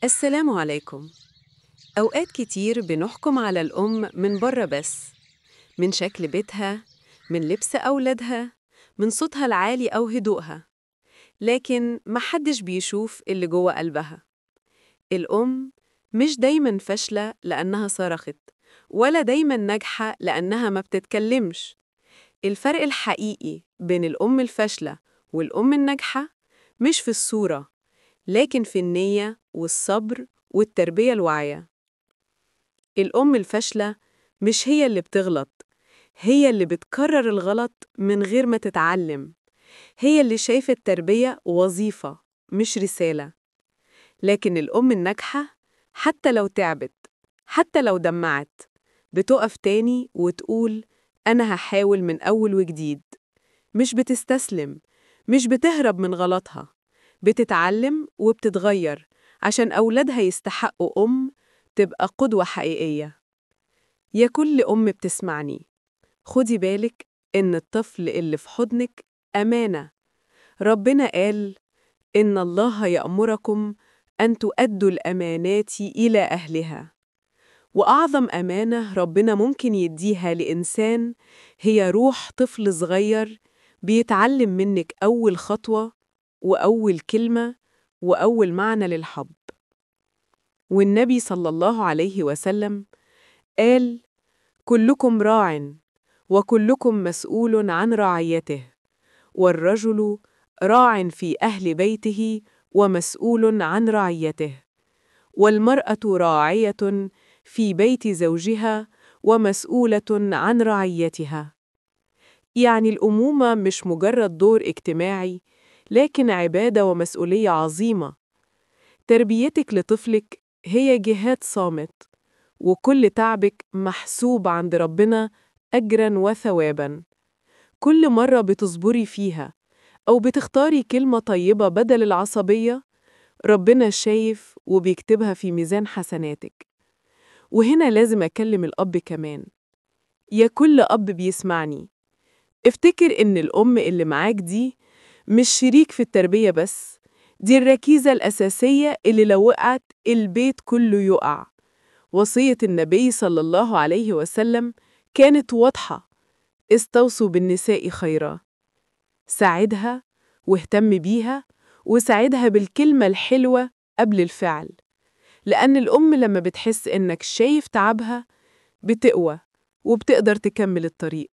السلام عليكم. أوقات كتير بنحكم على الأم من بره بس، من شكل بيتها، من لبس أولادها، من صوتها العالي أو هدوءها، لكن محدش بيشوف اللي جوه قلبها. الأم مش دايماً فاشلة لأنها صرخت، ولا دايماً ناجحة لأنها ما بتتكلمش. الفرق الحقيقي بين الأم الفاشلة والأم الناجحة مش في الصورة، لكن في النية والصبر والتربية الواعية. الأم الفاشلة مش هي اللي بتغلط، هي اللي بتكرر الغلط من غير ما تتعلم. هي اللي شايفة التربية وظيفة مش رسالة. لكن الأم الناجحة حتى لو تعبت، حتى لو دمعت، بتقف تاني وتقول أنا هحاول من أول وجديد. مش بتستسلم، مش بتهرب من غلطها، بتتعلم وبتتغير عشان أولادها يستحقوا أم تبقى قدوة حقيقية. يا كل أم بتسمعني، خدي بالك إن الطفل اللي في حضنك أمانة. ربنا قال إن الله يأمركم أن تؤدوا الأمانات إلى أهلها. وأعظم أمانة ربنا ممكن يديها لإنسان هي روح طفل صغير بيتعلم منك أول خطوة وأول كلمة وأول معنى للحب. والنبي صلى الله عليه وسلم قال: كلكم راع وكلكم مسؤول عن رعيته، والرجل راع في أهل بيته ومسؤول عن رعيته، والمرأة راعية في بيت زوجها ومسؤولة عن رعيتها. يعني الأمومة مش مجرد دور اجتماعي، لكن عبادة ومسؤولية عظيمة. تربيتك لطفلك هي جهاد صامت، وكل تعبك محسوب عند ربنا أجراً وثواباً. كل مرة بتصبري فيها أو بتختاري كلمة طيبة بدل العصبية، ربنا شايف وبيكتبها في ميزان حسناتك. وهنا لازم أكلم الأب كمان. يا كل أب بيسمعني، افتكر إن الأم اللي معاك دي مش شريك في التربية بس، دي الركيزة الأساسية اللي لو وقعت البيت كله يقع. وصية النبي صلى الله عليه وسلم كانت واضحة: استوصوا بالنساء خيرا. ساعدها واهتم بيها، وساعدها بالكلمة الحلوة قبل الفعل. لأن الأم لما بتحس إنك شايف تعبها بتقوى وبتقدر تكمل الطريق.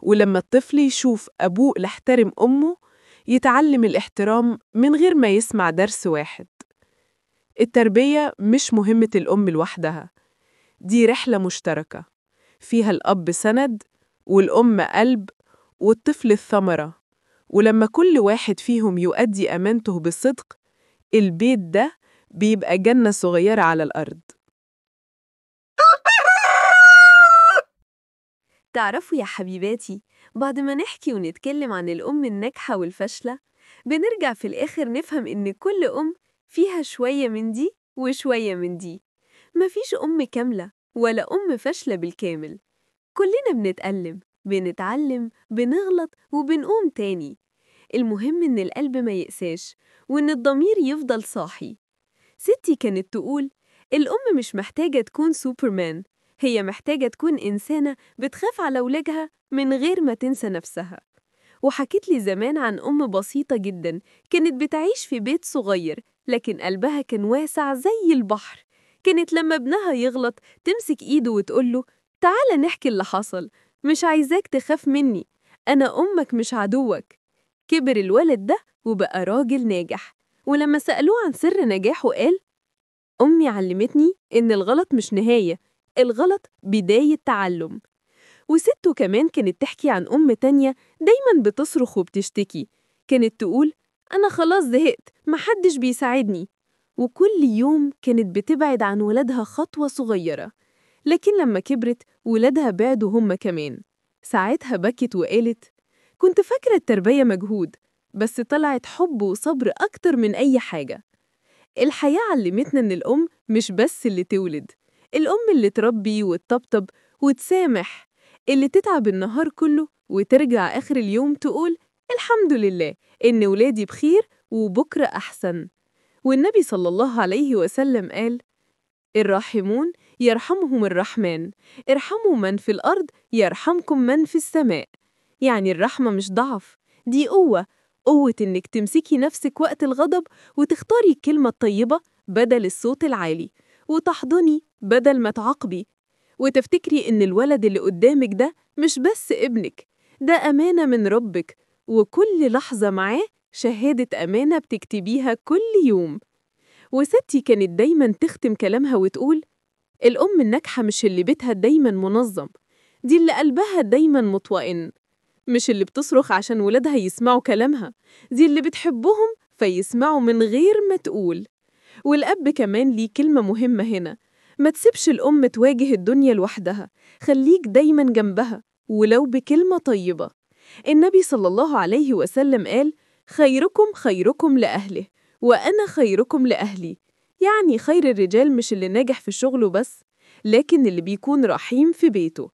ولما الطفل يشوف أبوه يحترم أمه، يتعلم الاحترام من غير ما يسمع درس واحد. التربية مش مهمة الأم لوحدها، دي رحلة مشتركة فيها الأب سند والأم قلب والطفل الثمرة. ولما كل واحد فيهم يؤدي أمانته بصدق، البيت ده بيبقى جنة صغيرة على الأرض. تعرفوا يا حبيباتي، بعد ما نحكي ونتكلم عن الأم الناجحة والفاشلة، بنرجع في الآخر نفهم إن كل أم فيها شوية من دي وشوية من دي. مفيش أم كاملة ولا أم فاشلة بالكامل. كلنا بنتعلم، بنغلط وبنقوم تاني. المهم إن القلب ما يقساش، وإن الضمير يفضل صاحي. ستي كانت تقول: الأم مش محتاجة تكون سوبرمان، هي محتاجة تكون إنسانة بتخاف على ولادها من غير ما تنسى نفسها. وحكت لي زمان عن أم بسيطة جدا كانت بتعيش في بيت صغير، لكن قلبها كان واسع زي البحر. كانت لما ابنها يغلط تمسك إيده وتقوله: تعال نحكي اللي حصل، مش عايزاك تخاف مني، أنا أمك مش عدوك. كبر الولد ده وبقى راجل ناجح، ولما سألوه عن سر نجاحه قال: أمي علمتني إن الغلط مش نهاية، الغلط بداية تعلم. وسته كمان كانت تحكي عن أم تانية دايماً بتصرخ وبتشتكي. كانت تقول: أنا خلاص زهقت، محدش بيساعدني. وكل يوم كانت بتبعد عن ولادها خطوة صغيرة، لكن لما كبرت ولادها بعدوا هم كمان. ساعتها بكت وقالت: كنت فاكرة التربية مجهود، بس طلعت حب وصبر أكتر من أي حاجة. الحياة علمتنا إن الأم مش بس اللي تولد، الأم اللي تربي وتطبطب وتسامح، اللي تتعب النهار كله وترجع آخر اليوم تقول: الحمد لله إن ولادي بخير وبكرة أحسن. والنبي صلى الله عليه وسلم قال: الراحمون يرحمهم الرحمن، ارحموا من في الأرض يرحمكم من في السماء. يعني الرحمة مش ضعف، دي قوة إنك تمسكي نفسك وقت الغضب وتختاري الكلمة الطيبة بدل الصوت العالي، وتحضني بدل ما تعاقبي، وتفتكري إن الولد اللي قدامك ده مش بس ابنك، ده أمانة من ربك، وكل لحظة معاه شهادة أمانة بتكتبيها كل يوم. وستي كانت دايماً تختم كلامها وتقول: الأم الناجحة مش اللي بيتها دايماً منظم، دي اللي قلبها دايماً مطمئن، مش اللي بتصرخ عشان ولادها يسمعوا كلامها، دي اللي بتحبهم فيسمعوا من غير ما تقول. والأب كمان ليه كلمة مهمة هنا: ما تسيبش الأم تواجه الدنيا لوحدها، خليك دايماً جنبها ولو بكلمة طيبة. النبي صلى الله عليه وسلم قال: خيركم خيركم لأهله، وأنا خيركم لأهلي. يعني خير الرجال مش اللي ناجح في شغله بس، لكن اللي بيكون رحيم في بيته.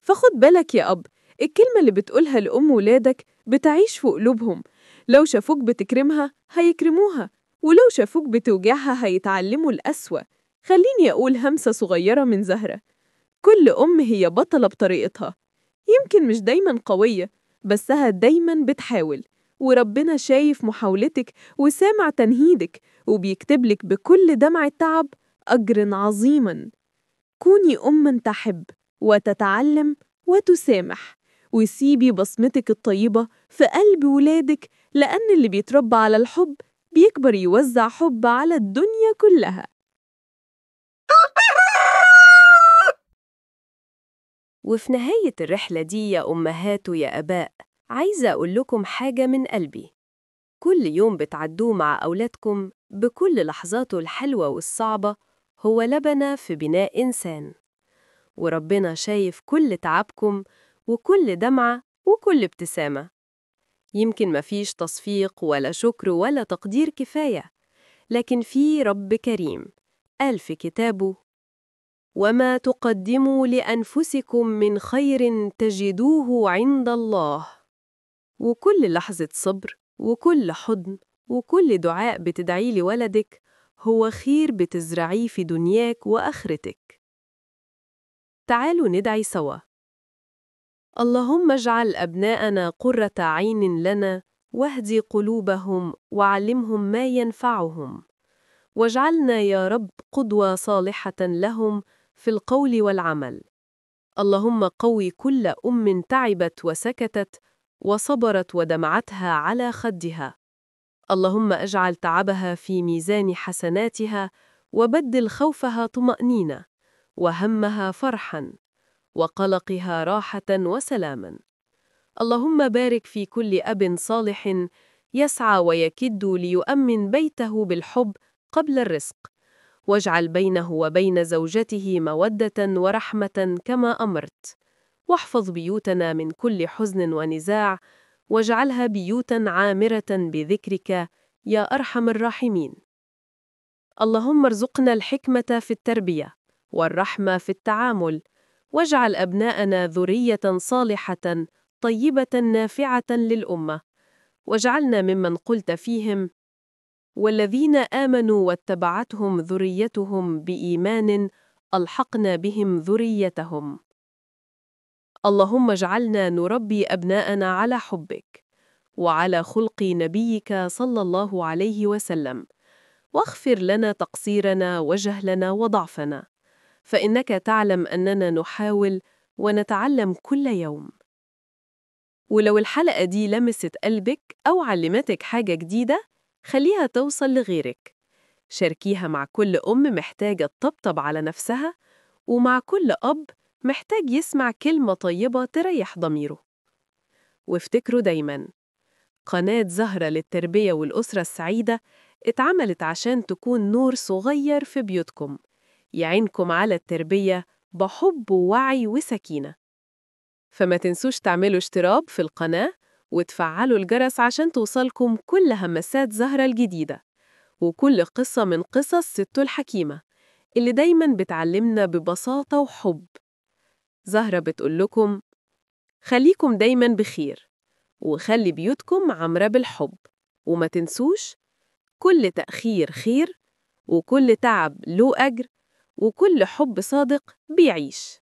فخد بالك يا أب، الكلمة اللي بتقولها لأم ولادك بتعيش في قلوبهم، لو شافوك بتكرمها هيكرموها، ولو شافوك بتوجعها هيتعلموا الأسوأ. خليني أقول همسة صغيرة من زهرة: كل أم هي بطلة بطريقتها، يمكن مش دايماً قوية، بسها دايماً بتحاول، وربنا شايف محاولتك وسامع تنهيدك، وبيكتبلك بكل دمعة تعب أجر عظيماً. كوني أماً تحب وتتعلم وتسامح، وسيبي بصمتك الطيبة في قلب ولادك، لأن اللي بيتربى على الحب بيكبر يوزع حب على الدنيا كلها. وفي نهاية الرحلة دي يا أمهات ويا آباء، عايزة أقول لكم حاجة من قلبي: كل يوم بتعدوه مع أولادكم بكل لحظاته الحلوة والصعبة هو لبنة في بناء إنسان، وربنا شايف كل تعبكم وكل دمعة وكل ابتسامة. يمكن مفيش تصفيق ولا شكر ولا تقدير كفاية، لكن في رب كريم قال في كتابه: وما تقدموا لأنفسكم من خير تجدوه عند الله. وكل لحظة صبر وكل حضن وكل دعاء بتدعيه لولدك هو خير بتزرعيه في دنياك وآخرتك. تعالوا ندعي سوا: اللهم اجعل أبناءنا قرة عين لنا، واهدي قلوبهم وعلمهم ما ينفعهم، واجعلنا يا رب قدوة صالحة لهم في القول والعمل. اللهم قوي كل أم تعبت وسكتت وصبرت ودمعتها على خدها. اللهم اجعل تعبها في ميزان حسناتها، وبدل خوفها طمأنينة، وهمها فرحاً، وقلقها راحة وسلاماً. اللهم بارك في كل أب صالح يسعى ويكد ليؤمن بيته بالحب قبل الرزق، واجعل بينه وبين زوجته مودة ورحمة كما أمرت، واحفظ بيوتنا من كل حزن ونزاع، واجعلها بيوتا عامرة بذكرك يا أرحم الراحمين. اللهم ارزقنا الحكمة في التربية والرحمة في التعامل، واجعل أبناءنا ذرية صالحة طيبة نافعة للأمة، واجعلنا ممن قلت فيهم: والذين آمنوا واتبعتهم ذريتهم بإيمان ألحقنا بهم ذريتهم. اللهم اجعلنا نربي أبناءنا على حبك وعلى خلق نبيك صلى الله عليه وسلم، واغفر لنا تقصيرنا وجهلنا وضعفنا، فإنك تعلم أننا نحاول ونتعلم كل يوم. ولو الحلقة دي لمست قلبك أو علمتك حاجة جديدة، خليها توصل لغيرك. شاركيها مع كل أم محتاجة تطبطب على نفسها، ومع كل أب محتاج يسمع كلمة طيبة تريح ضميره. وافتكروا دايماً، قناة زهرة للتربية والأسرة السعيدة اتعملت عشان تكون نور صغير في بيوتكم، يعينكم على التربية بحب ووعي وسكينة. فما تنسوش تعملوا اشتراك في القناة وتفعلوا الجرس عشان توصلكم كل همسات زهرة الجديدة، وكل قصة من قصص ستو الحكيمة اللي دايماً بتعلمنا ببساطة وحب. زهرة بتقول لكم: خليكم دايماً بخير، وخلي بيوتكم عمرة بالحب، وما تنسوش كل تأخير خير، وكل تعب له أجر، وكل حب صادق بيعيش.